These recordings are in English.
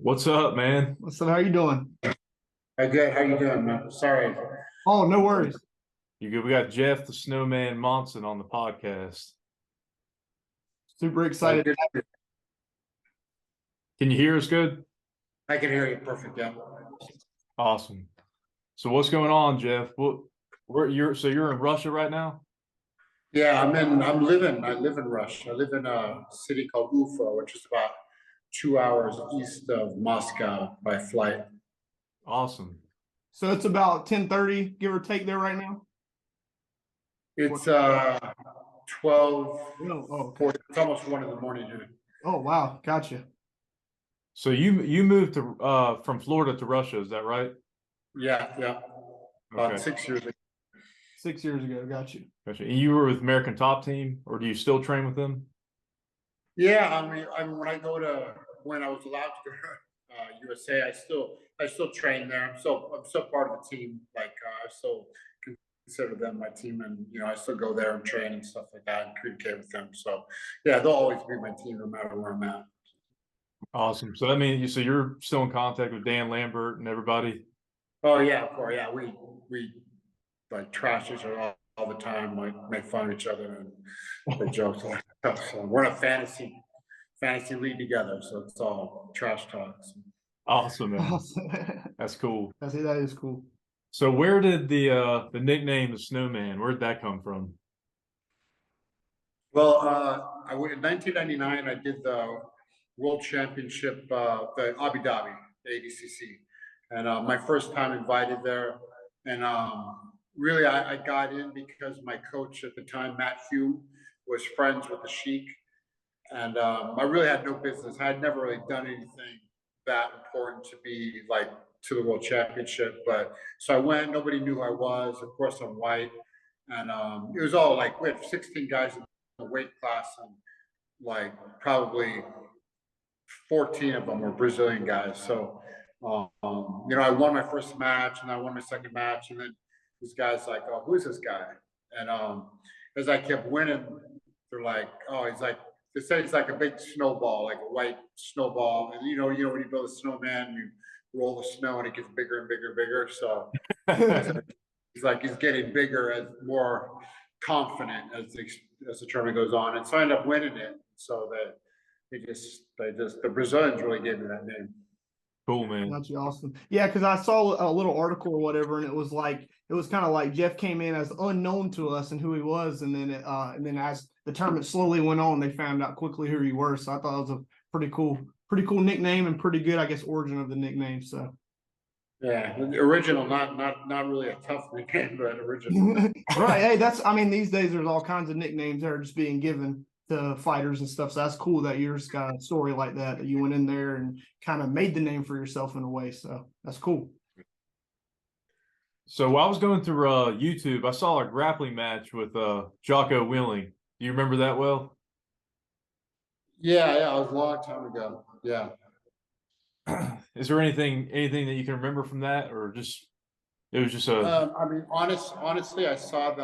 What's up, man? What's up? How you doing? Hi, good. How you doing, man? Sorry. Oh, no worries. You good? We got Jeff the Snowman Monson on the podcast. Super excited. Good. Can you hear us good? I can hear you perfect. Yeah. Awesome. So what's going on, Jeff? You're in Russia right now? Yeah, I live in Russia. I live in a city called Ufa, which is about 2 hours east of Moscow by flight. Awesome. So it's about 10:30, give or take there right now? It's 12, Oh, okay. 40, it's almost 1 in the morning here. Oh, wow. Gotcha. So you moved to from Florida to Russia, is that right? Yeah. About Okay. 6 years ago. 6 years ago. Got you. Gotcha. And you were with American Top Team, or do you still train with them? Yeah, when I was allowed to go to USA, I still train there. I'm still part of the team. Like I still consider them my team, and I still go there and train and stuff like that and communicate with them. So yeah, they'll always be my team no matter where I'm at. Awesome. So that means you're still in contact with Dan Lambert and everybody? Oh yeah, of course. Yeah, we like trash each other all the time, like make fun of each other and make jokes. So we're in a fantasy league together, so it's all trash talks. Awesome, man. Awesome. That's cool. I see that is cool. So where did the nickname the Snowman, where'd that come from? Well, in 1999, I did the World Championship, the Abu Dhabi, the ADCC, and my first time invited there. And really, I got in because my coach at the time, Matt Hume, was friends with the Sheik, and I really had no business. I had never really done anything that important to be like to the World Championship, but so I went. Nobody knew who I was. Of course, I'm white, and it was all like we had 16 guys in the weight class, and like probably 14 of them were Brazilian guys. So, I won my first match, and I won my second match, and then these guys like, oh, who's this guy? And as I kept winning, they're like, oh, they say it's like a big snowball, like a white snowball, and when you build a snowman, you roll the snow, and it gets bigger and bigger and bigger. So it's like he's getting bigger and more confident as the tournament goes on, and so I ended up winning it. So that the Brazilians really gave me that name. Cool, man. That's awesome. Yeah, because I saw a little article or whatever, and it was kind of like Jeff came in as unknown to us and who he was, and then as the tournament slowly went on, they found out quickly who he were. So I thought it was a pretty cool nickname and pretty good, I guess, origin of the nickname. So yeah, original, not really a tough nickname, but original. Right. Hey, these days there's all kinds of nicknames that are just being given to fighters and stuff. So that's cool that yours got a story like that you went in there and kind of made the name for yourself in a way. So that's cool. So while I was going through YouTube, I saw a grappling match with Jocko Willing. Do you remember that well? Yeah, it was a long time ago. Yeah. Is there anything that you can remember from that, or it was just a? Honestly, I saw it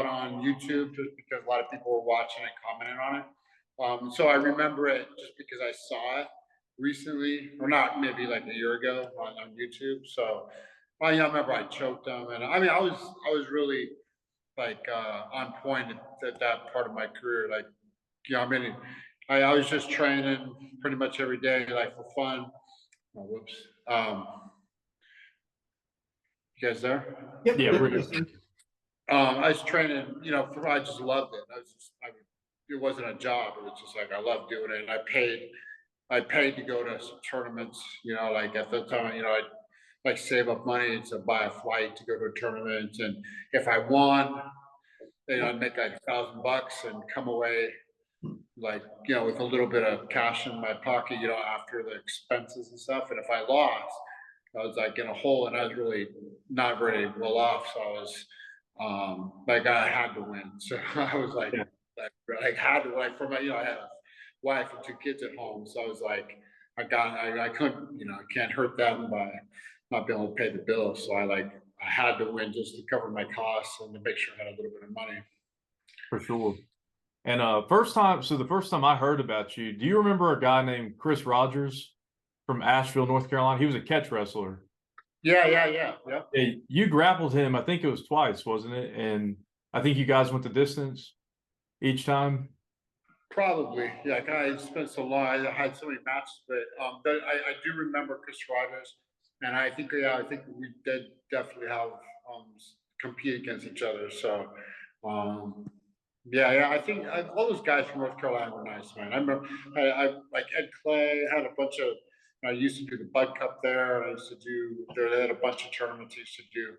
on YouTube just because a lot of people were watching and commenting on it. So I remember it just because I saw it recently, or not, maybe like a year ago on YouTube. So, I remember I choked them, and I was really like on point at that part of my career. Like, I was just training pretty much every day, like for fun. Oh, whoops. You guys there? Yep. Yeah, we're good. I was training, I just loved it. It wasn't a job. It was just like, I loved doing it. And I paid to go to some tournaments, like at the time, I'd like save up money to buy a flight to go to a tournament. And if I won, I'd make like $1,000 and come away like, with a little bit of cash in my pocket, after the expenses and stuff. And if I lost, I was like in a hole, and I was really not very well off. So I was I had to win. So I was like, Yeah. I had to, like, I had a wife and 2 kids at home. So I was like, I couldn't, I can't hurt them by not being able to pay the bills. So I had to win just to cover my costs and to make sure I had a little bit of money. For sure. And the first time I heard about you, do you remember a guy named Chris Rogers? from Asheville, North Carolina. He was a catch wrestler. Yeah. Yeah, you grappled him. I think it was twice, wasn't it? And I think you guys went the distance each time. Probably, yeah. I spent so long. I had so many matches, but I do remember Chris Rogers, and I think I think we did definitely have compete against each other. So, yeah. I think all those guys from North Carolina were nice, man. I remember I like Ed Clay had a bunch of. I used to do the Bud Cup there. I used to do. They had a bunch of tournaments I used to do,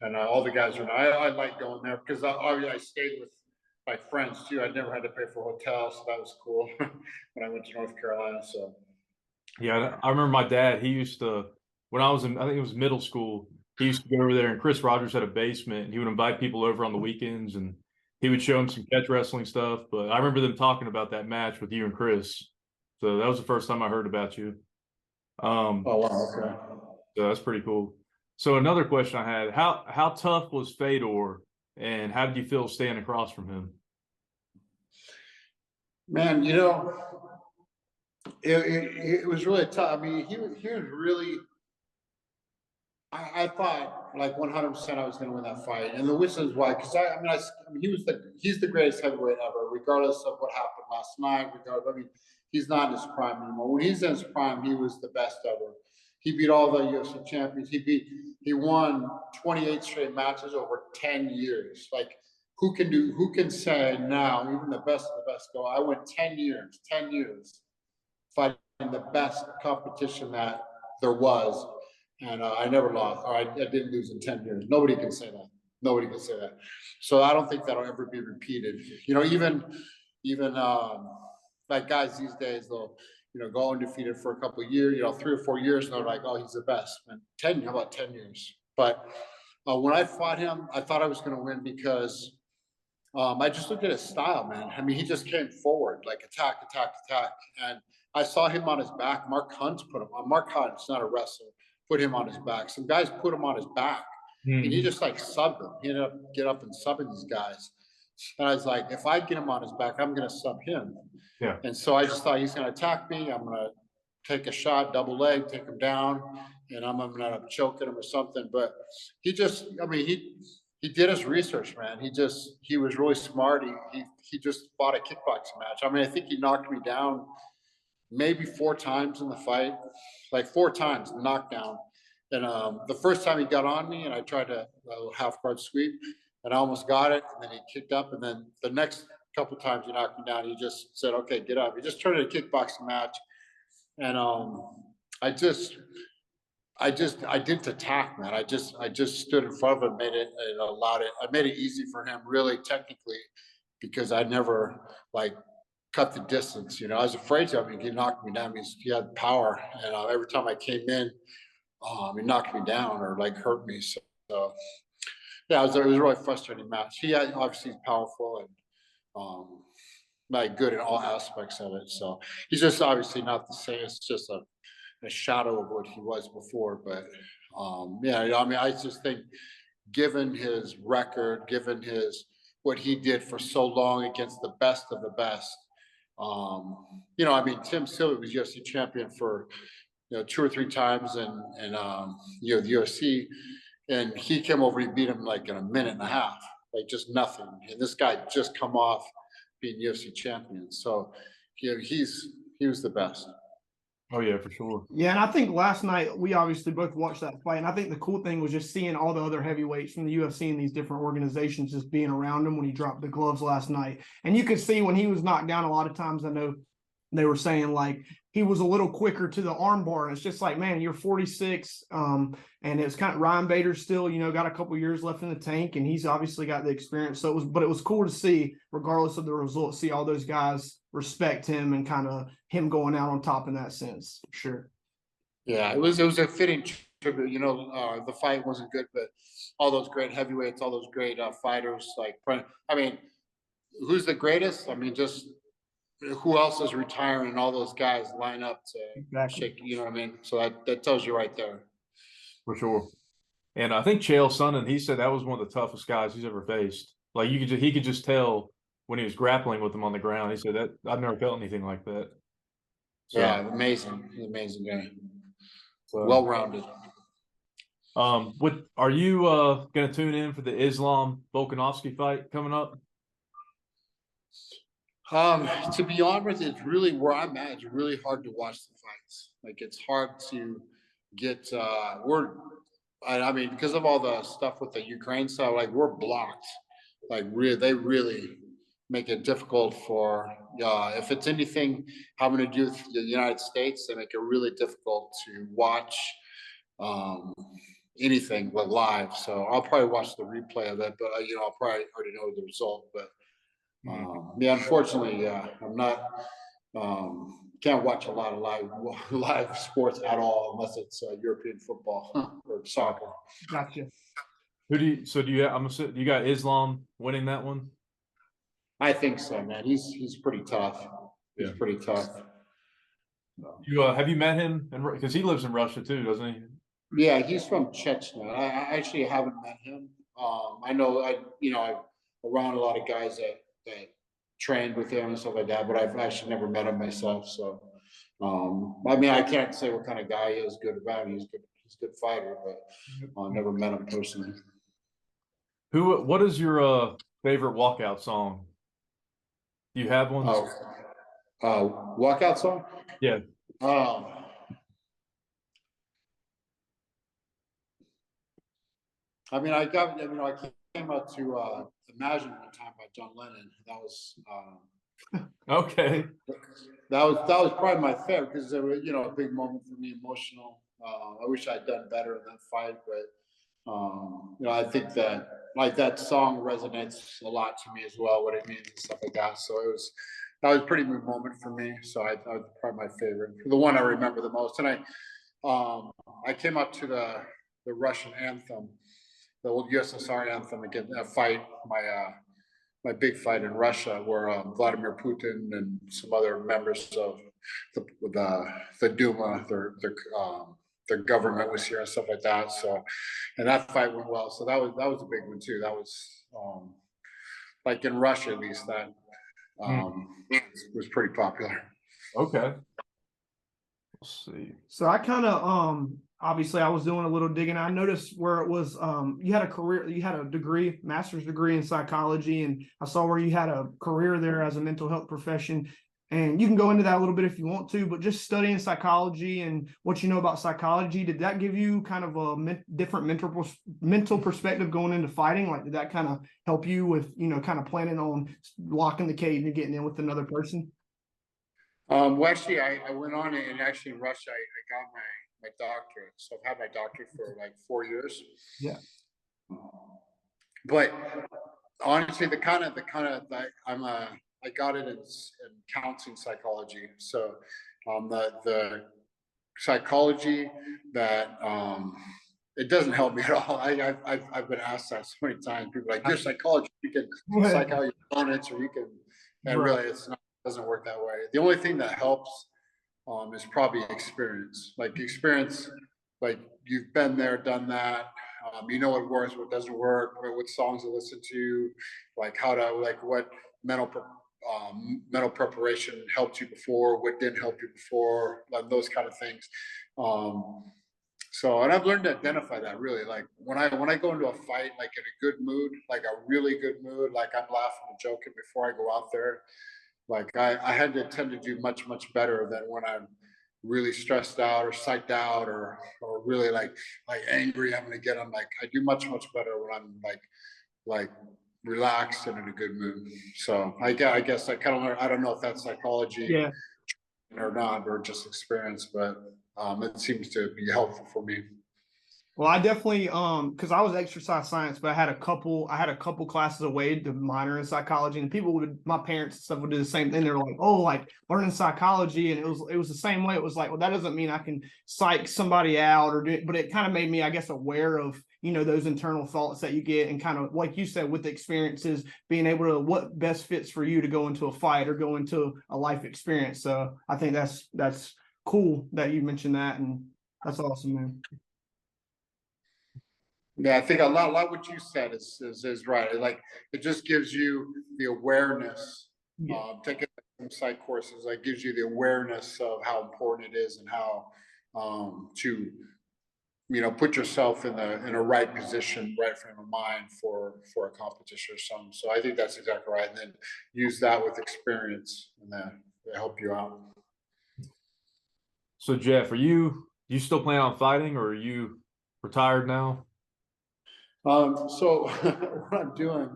and all the guys were. I like going there because I stayed with my friends too. I never had to pay for a hotel, so that was cool when I went to North Carolina. So Yeah, I remember my dad. He used to when I was in, I think it was middle school. He used to go over there, and Chris Rogers had a basement, and he would invite people over on the weekends, and he would show them some catch wrestling stuff. But I remember them talking about that match with you and Chris. So that was the first time I heard about you. oh wow, okay. So that's pretty cool. So another question I had: how tough was Fedor, and how did you feel standing across from him? Man, it was really tough. I mean, he was really. I thought like 100% I was going to win that fight, and the reason is why. Because I mean, he's the greatest heavyweight ever, regardless of what happened last night. I mean, he's not in his prime anymore. When he's in his prime, he was the best ever. He beat all the UFC champions. He won 28 straight matches over 10 years. Like who can say now, even the best of the best go, I went 10 years fighting the best competition that there was. And I never lost, or I didn't lose in 10 years. Nobody can say that. Nobody can say that. So I don't think that'll ever be repeated. Even like guys these days, they'll go undefeated for a couple of years, 3 or 4 years, and they're like, oh, he's the best. And how about 10 years? But when I fought him, I thought I was going to win because I just looked at his style, man. I mean, he just came forward, like attack. And I saw him on his back. Mark Hunt's put him on. Mark Hunt's not a wrestler. Put him on his back. Some guys put him on his back. And he just like subbed them. He ended up getting up and subbing these guys. And I was like, if I get him on his back, I'm going to sub him. Yeah. And so I just thought he's going to attack me. I'm going to take a shot, double leg, take him down, and I'm going to choke him or something. But he did his research, man. He was really smart. He just fought a kickboxing match. I mean, I think he knocked me down maybe 4 times in the fight, like 4 times knockdown. And the first time he got on me and I tried to half guard sweep and I almost got it. And then he kicked up. And then the next couple of times he knocked me down, he just said, okay, get up. He just turned it a kickboxing match. And I didn't attack, man. I just stood in front of him, made it, and allowed it. I made it easy for him, really technically, because I never like cut the distance. I was afraid to. I mean, he knocked me down because he had power, and every time I came in, he knocked me down or like hurt me. So yeah, it was a really frustrating match. He obviously powerful and like good in all aspects of it. So he's just obviously not the same. It's just a shadow of what he was before. But yeah, I mean, I just think given his record, given what he did for so long against the best of the best, I mean, Tim Silva was UFC champion for 2 or 3 times, and the UFC, and he came over, he beat him like in a minute and a half, like just nothing. And this guy just come off being UFC champion, so he was the best. Oh yeah, for sure. Yeah, and I think last night we obviously both watched that fight, and I think the cool thing was just seeing all the other heavyweights from the UFC and these different organizations just being around him when he dropped the gloves last night. And you could see when he was knocked down, a lot of times I know they were saying like he was a little quicker to the arm bar. And it's just like, man, you're 46, and it's kind of Ryan Bader still, got a couple years left in the tank, and he's obviously got the experience. So it was cool to see, regardless of the results, see all those guys respect him and kind of him going out on top in that sense. For sure. Yeah, it was a fitting tribute. The fight wasn't good, but all those great heavyweights, all those great fighters, like, I mean, who's the greatest? I mean, just who else is retiring, and all those guys line up to shake, you know what I mean? So that tells you right there. For sure. And I think Chael Sonnen, he said that was one of the toughest guys he's ever faced. Like he could just tell when he was grappling with him on the ground. He said that I've never felt anything like that. So, Yeah, amazing guy. so Well-rounded. are you gonna tune in for the Islam Volkanovski fight coming up? To be honest, it's really where I'm at. It's really hard to watch the fights. Like it's hard to get. I mean, because of all the stuff with the Ukraine stuff, like we're blocked. Like they really make it difficult for. If it's anything having to do with the United States, they make it really difficult to watch um, anything but live. So I'll probably watch the replay of it, but I'll probably already know the result. But yeah, unfortunately, I'm not. Can't watch a lot of live sports at all unless it's European football or soccer. Gotcha. Do you got Islam winning that one? I think so, man. He's pretty tough. He's pretty tough. Have you met him? Because he lives in Russia too, doesn't he? Yeah, he's from Chechnya. I actually haven't met him. I know I'm around a lot of guys that trained with him and stuff like that, but I've actually never met him myself. So, I mean, I can't say what kind of guy he is. Good about him. He's a good fighter, but never met him personally. What is your favorite walkout song? Do you have one? Walkout song? Yeah. I mean, I came out to Imagine one time by John Lennon. That was okay. That was probably my favorite because it was a big moment for me, emotional. I wish I'd done better in that fight, but I think that that song resonates a lot to me as well, what it means and stuff like that. So that was a pretty big moment for me. So that was probably my favorite, the one I remember the most. And I came up to the Russian anthem, the old USSR anthem, again, a fight, my big fight in Russia, where Vladimir Putin and some other members of the Duma, their government was here and stuff like that. So, and that fight went well. So that was a big one too. That was like in Russia, at least that was pretty popular. Okay. Let's see. So I kind of obviously I was doing a little digging. I noticed where it was you had a degree, master's degree in psychology, and I saw where you had a career there as a mental health profession. And you can go into that a little bit if you want to, but just studying psychology and what you know about psychology, did that give you kind of a different mental perspective going into fighting? Like, did that kind of help you with, kind of planning on locking the cage and getting in with another person? Well, actually, I went on it, and actually in Russia, I got my doctorate. So I've had my doctorate for like 4 years. Yeah. But honestly, I got it in counseling psychology. So the psychology that it doesn't help me at all. I've been asked that so many times. People are like, you're psychology, you can psych out your opponents, or you can, and really it's not, it doesn't work that way. The only thing that helps is probably experience. Like experience, like you've been there, done that. You know what works, what doesn't work, what songs to listen to, like how to, like what mental preparation helped you before, what didn't help you before, like those kind of things. So, and I've learned to identify that really. Like when I go into a fight, like in a good mood, like a really good mood, like I'm laughing and joking before I go out there. Like I had to tend to do much better than when I'm really stressed out or psyched out or really like angry having to get on. Like I do much better when I'm like relaxed and in a good mood. So I guess I kind of learned. I don't know if that's psychology or not, or just experience, but it seems to be helpful for me. Well, I definitely because I was exercise science, but I had a couple classes away to minor in psychology, and my parents and stuff would do the same thing. They were like, oh, like learning psychology, and it was the same way. It was like, well, that doesn't mean I can psych somebody out but it kind of made me, I guess, aware of, those internal thoughts that you get, and kind of like you said, with the experiences, being able to what best fits for you to go into a fight or go into a life experience. So I think that's cool that you mentioned that, and that's awesome, man. Yeah, I think a lot what you said is right. Like it just gives you the awareness. Taking some psych courses, like gives you the awareness of how important it is and how to put yourself in a right position, right frame of mind for a competition or something. So I think that's exactly right. And then use that with experience, and then they help you out. So Jeff, you still plan on fighting, or are you retired now? So what I'm doing,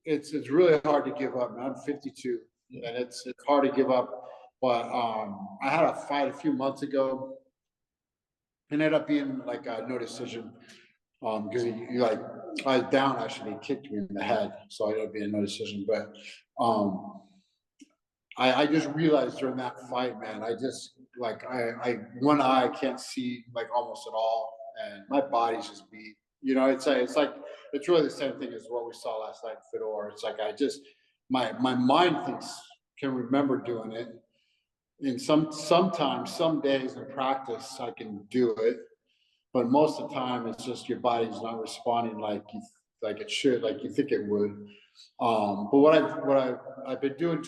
it's really hard to give up, man. I'm 52, and it's hard to give up. But I had a fight a few months ago. It ended up being like a no decision, because I was down, actually. He kicked me in the head, so I ended up being no decision. But I just realized during that fight, man, I just I one eye I can't see like almost at all, and my body's just beat. It's really the same thing as what we saw last night in Fedor. It's like my mind can remember doing it. And sometimes, some days in practice, I can do it, but most of the time, it's just your body's not responding like it should, like you think it would. But what I've been doing,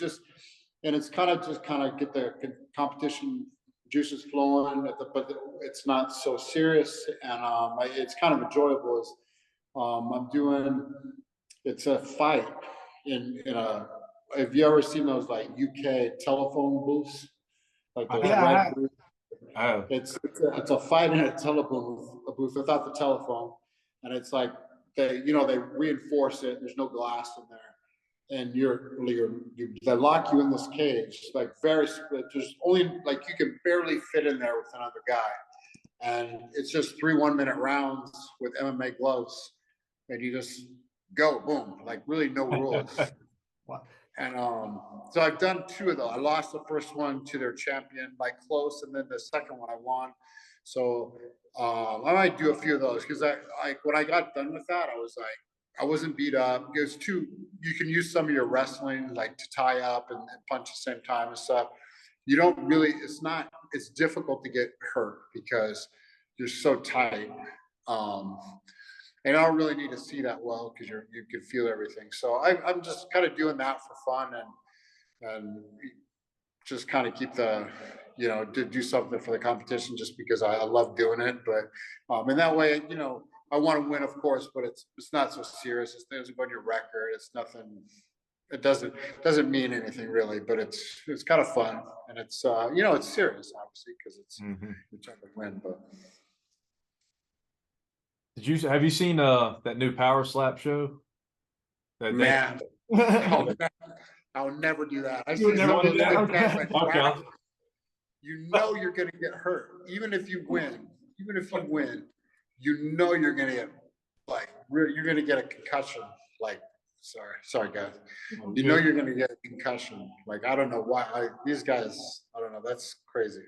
and it's kind of get the competition juices flowing, but it's not so serious, and it's kind of enjoyable. I'm doing, it's a fight in a. Have you ever seen those like UK telephone booths? Like those red booths? It's a fight in a telephone booth without the telephone, and it's like they reinforce it. There's no glass in there, and they lock you in this cage, like there's only like you can barely fit in there with another guy, and it's just 3 1-minute rounds with MMA gloves, and you just go boom, like really no rules. Wow. And so I've done 2 of those. I lost the first one to their champion, like close, and then the second one I won. So I might do a few of those, because when I got done with that, I was like, I wasn't beat up. It was you can use some of your wrestling like to tie up and punch at the same time and stuff. You don't really, it's difficult to get hurt because you're so tight. And I don't really need to see that well, because you can feel everything. So I'm just kind of doing that for fun, and just kind of keep to do something for the competition, just because I love doing it. But and that way, I want to win, of course, but it's not so serious. It doesn't go on your record. It's nothing. It doesn't mean anything really, but it's kind of fun, and it's it's serious, obviously, because it's you're trying to win, but. Have you seen that new Power Slap show? Man, I would never do that. I You would see never some do of those that? good guys like Okay. wow. You're gonna get hurt, even if you win. Even if you win, you're gonna get you're gonna get a concussion. Like, sorry guys. You're gonna get a concussion. Like, I don't know why these guys. I don't know. That's crazy.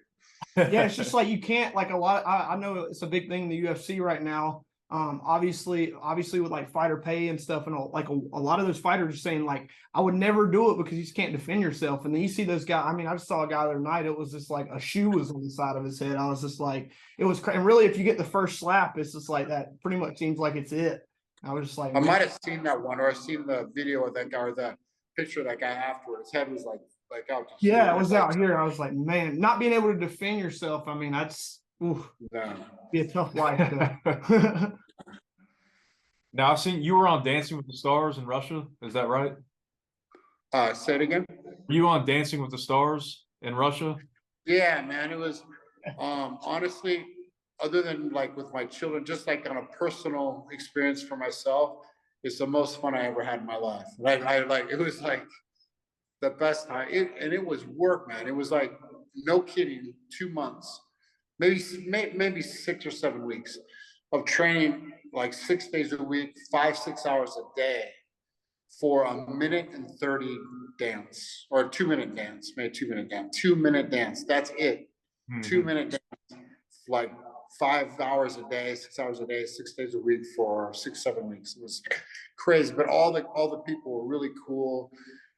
Yeah, it's just like you can't, like, a lot. I know it's a big thing in the UFC right now. Obviously with like fighter pay and stuff, and a lot of those fighters are saying like, I would never do it because you just can't defend yourself. And then you see those guys. I mean, I just saw a guy the other night. It was just like a shoe was on the side of his head. I was just like, it was crazy. And really, if you get the first slap, it's just like that. Pretty much seems like it's it. I was just like, I might have seen that one, or I've seen the video of that guy, or the picture of that guy afterward. His head was like out. Yeah, it was out here. I was like, man, not being able to defend yourself. I mean, that's be a tough life. Now, I've seen you were on Dancing with the Stars in Russia. Is that right? Say it again. Were you on Dancing with the Stars in Russia? Yeah, man. It was honestly, other than like with my children, just like on a personal experience for myself, it's the most fun I ever had in my life. It was like the best time. It was work, man. It was like, no kidding, 2 months, maybe 6 or 7 weeks of training, like 6 days a week, 5-6 hours a day for a 1:30 dance, or a 2-minute dance, maybe 2-minute dance, 2-minute dance. That's it. 2-minute dance, like 5 hours a day, 6 hours a day, 6 days a week for 6-7 weeks. It was crazy, but all the people were really cool.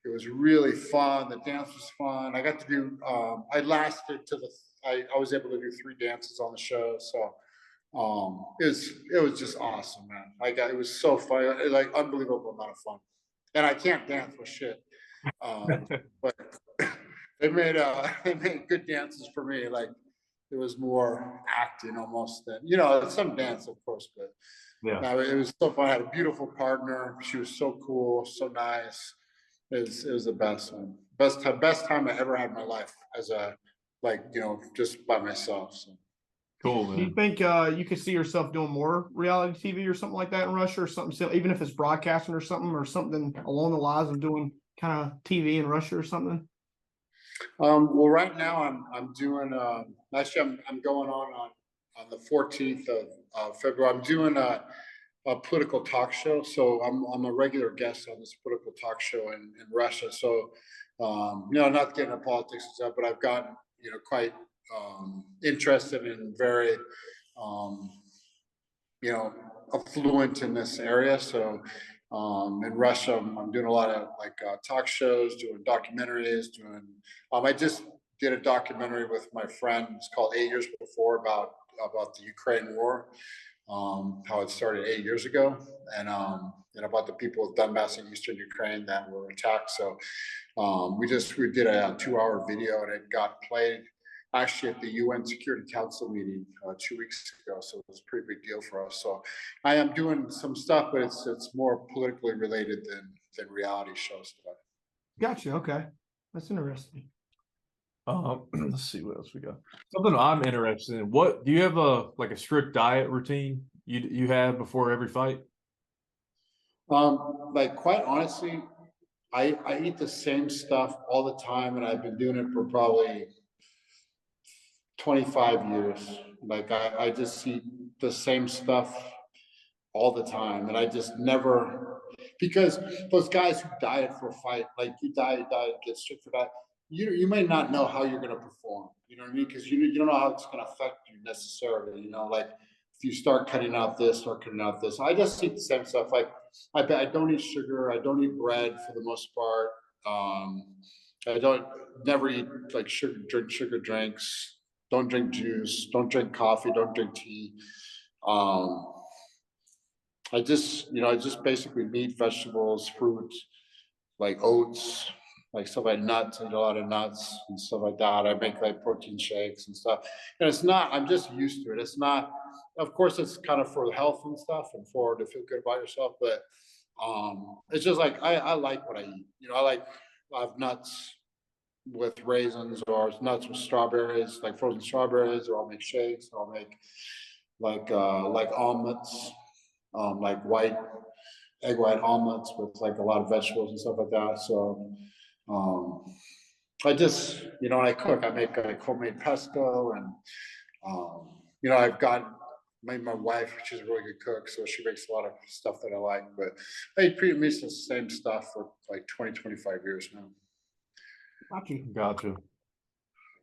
It was really fun. The dance was fun. I got to do. I lasted to I was able to do 3 dances on the show. So it was just awesome, man. It was so fun. Unbelievable amount of fun. And I can't dance for shit. But They made they made good dances for me. Like it was more acting almost than some dance, of course, but Yeah. no, it was so fun. I had a beautiful partner. She was so cool, so nice. It was the best one. Best time I ever had in my life as a just by myself. So Cool, Do you man. think you could see yourself doing more reality TV or something like that in Russia or something, even if it's broadcasting or something along the lines of doing kind of TV in Russia or something? well, right now I'm doing actually I'm going on the 14th of February. I'm doing a political talk show. So I'm a regular guest on this political talk show in Russia. So not getting into politics and stuff, but I've gotten quite interested and very um, affluent in this area. So in Russia, I'm doing a lot of talk shows, doing documentaries, doing. I just did a documentary with my friend. It's called 8 Years Before about the Ukraine war, how it started 8 years ago, and about the people of Donbass in eastern Ukraine that were attacked. So we did a 2-hour video, and it got played actually at the UN Security Council meeting 2 weeks ago. So it was a pretty big deal for us. So I am doing some stuff, but it's more politically related than reality show stuff. Gotcha. Okay, that's interesting. Let's see what else we got. Something I'm interested in. What do you have a strict diet routine you have before every fight? Quite honestly, I eat the same stuff all the time, and I've been doing it for probably 25 years. Like I just eat the same stuff all the time, and I just never, because those guys who diet for a fight, like you diet, get strict for that. You may not know how you're going to perform. You know what I mean? Because you don't know how it's going to affect you necessarily. Like if you start cutting out this, start cutting out this. I just eat the same stuff. Like I don't eat sugar. I don't eat bread for the most part. I don't never eat drink sugar drinks. Don't drink juice. Don't drink coffee. Don't drink tea. Um, I just basically meat, vegetables, fruit, like oats, like stuff like nuts. I eat a lot of nuts and stuff like that. I make like protein shakes and stuff. And it's not, I'm just used to it. It's not, of course, it's kind of for health and stuff and for to feel good about yourself. But it's just like, I like what I eat. I have nuts with raisins or nuts with strawberries, like frozen strawberries, or I'll make shakes, or I'll make like omelets, like egg white omelets with like a lot of vegetables and stuff like that. So I just I cook. I make like homemade pesto, and I've got my wife. She's a really good cook, so she makes a lot of stuff that I like. But I eat pretty much the same stuff for like 25 years now. Gotcha.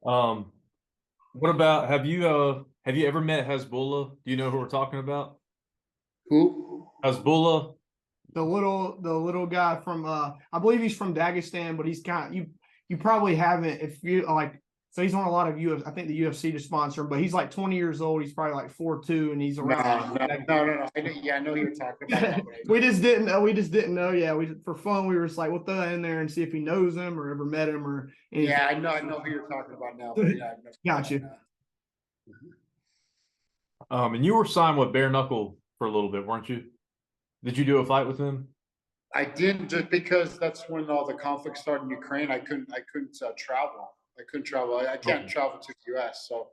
What about have you ever met Hezbollah? Do you know who we're talking about? Who? Hezbollah. The little guy from I believe he's from Dagestan, but he's kind of you probably haven't if you like. So he's on a lot of UFC. I think the UFC to sponsor him, but he's like 20 years old. He's probably like 4'2", and he's around. No. I know who you're talking about. We just didn't know. We just didn't know. Yeah, for fun, we were just like, we'll throw that in there and see if he knows him or ever met him or anything. Yeah, I know who you're talking about now. But yeah, gotcha. And you were signed with Bare Knuckle for a little bit, weren't you? Did you do a fight with him? I didn't, just because that's when all the conflict started in Ukraine. I couldn't travel. I couldn't travel. I can't travel to the U.S. So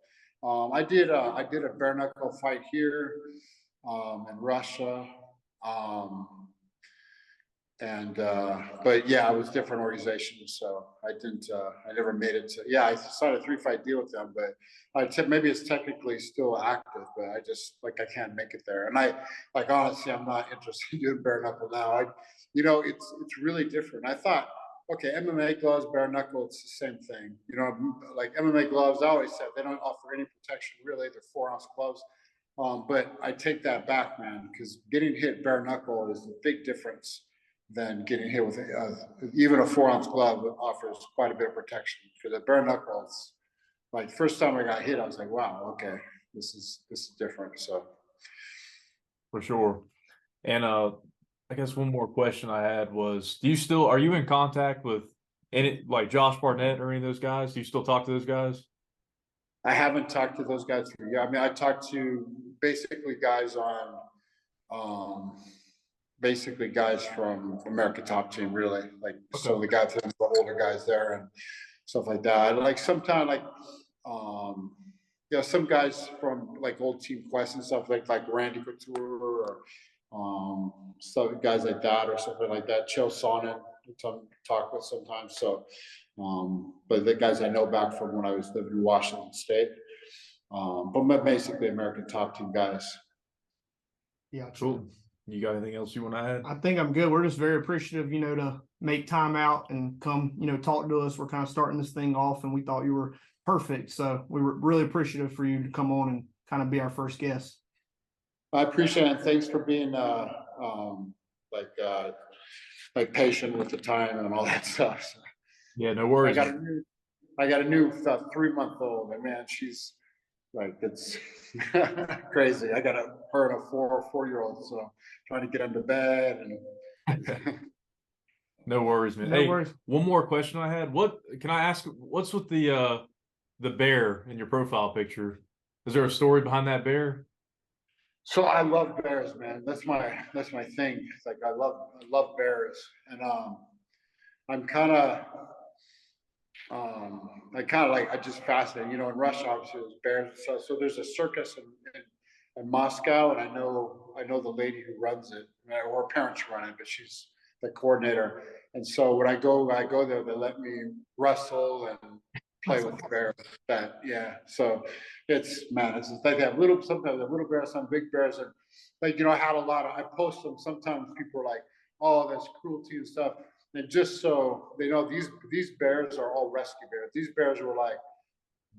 I did a bare knuckle fight here in Russia, but yeah, it was different organizations. So I didn't. I never made it to. Yeah, I signed a 3-fight deal with them, but maybe it's technically still active, but I just I can't make it there. And I honestly, I'm not interested in doing bare knuckle now. It's really different. I thought, okay, MMA gloves, bare knuckle, it's the same thing. Like MMA gloves, I always said they don't offer any protection really. They're 4-ounce gloves. But I take that back, man, because getting hit bare knuckle is a big difference than getting hit with even a 4-ounce glove offers quite a bit of protection. For the bare knuckles, like first time I got hit, I was like, wow, okay, this is different. So for sure. And I guess one more question I had was, are you in contact with And it like Josh Barnett or any of those guys? Do you still talk to those guys? I haven't talked to those guys for a year. I mean, I talked to basically guys on, basically guys from America Top Team, really. Like, so the guys, the older guys there and stuff like that. Like sometimes, like, some guys from like old Team Quest and stuff like Randy Couture or stuff, guys like that or something like that. Chill Sonnen, talk with sometimes. So, but the guys I know back from when I was living in Washington State. But basically American Top Team guys. Yeah, cool. You got anything else you want to add? I think I'm good. We're just very appreciative, to make time out and come, talk to us. We're kind of starting this thing off, and we thought you were perfect. So we were really appreciative for you to come on and kind of be our first guest. I appreciate it. Thanks for being patient with the time and all that stuff. So, yeah, no worries. I got a new 3-month-old, and man, she's like, it's crazy. I got her and a 4-year-old, so trying to get them to bed and. No worries, man. No worries. One more question I had. What can I ask? What's with the bear in your profile picture? Is there a story behind that bear? So I love bears, man. That's my thing. It's like I love bears, and I'm kind of I just fascinated. In Russia, obviously, there's bears. So there's a circus in Moscow, and I know the lady who runs it. Or her parents run it, but she's the coordinator. And so when I go there, they let me wrestle and play with the bears. So it's like they have sometimes little bears, some big bears, and like I had I post them. Sometimes people are like, "Oh, that's cruelty and stuff." And just so they know, these bears are all rescue bears. These bears were like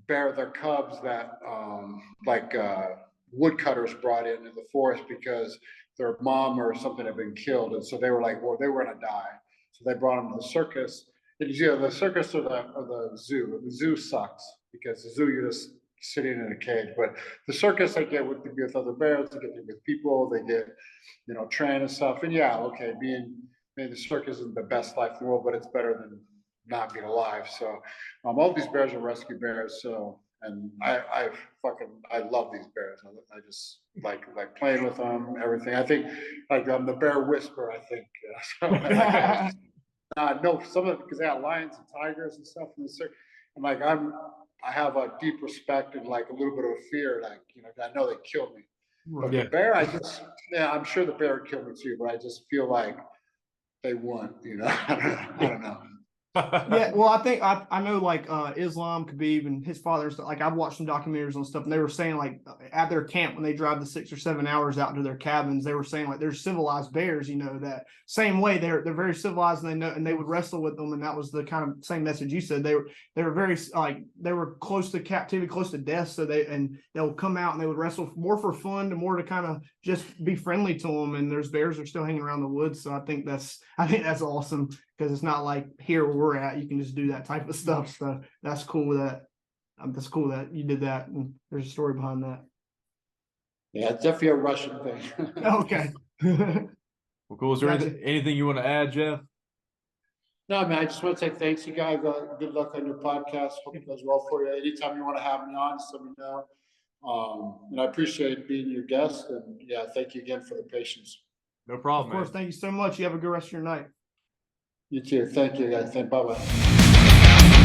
their cubs that woodcutters brought into the forest because their mom or something had been killed, and so they were like, well, they were gonna die, so they brought them to the circus. And the circus or the zoo. The zoo sucks because the zoo you're just sitting in a cage, but the circus I get with other bears, they get with people, they get trained and stuff. And being the circus isn't the best life in the world, but it's better than not being alive. So all these bears are rescue bears. So and I love these bears. I just like playing with them, everything. I think like I'm the bear whisperer, I think. No, some of it because they have lions and tigers and stuff in the circus. And like I have a deep respect and like a little bit of a fear, like I know they killed me. But the bear, I'm sure the bear would kill me too, but I just feel like they won, I don't know. Yeah, well, I think I know like Islam, Khabib, and his father. Like I've watched some documentaries on stuff, and they were saying like at their camp when they drive the 6 or 7 hours out to their cabins, they were saying like there's civilized bears. That same way they're very civilized, and they know, and they would wrestle with them, and that was the kind of same message you said. They were very they were close to captivity, close to death. So they'll come out and they would wrestle more for fun, to more to kind of just be friendly to them. And there's bears are still hanging around the woods, so I think that's awesome. Because it's not like here where we're at, you can just do that type of stuff. So that's cool that you did that, and there's a story behind that. Yeah, it's definitely a Russian thing. Okay. Well, cool. Is there anything you want to add, Jeff? No, man, I just want to say thanks, you guys. Good luck on your podcast. Hope it goes well for you. Anytime you want to have me on, just let me know. And I appreciate being your guest. And thank you again for the patience. No problem. Of course, thank you so much. You have a good rest of your night. You too. Thank you, guys. Bye-bye.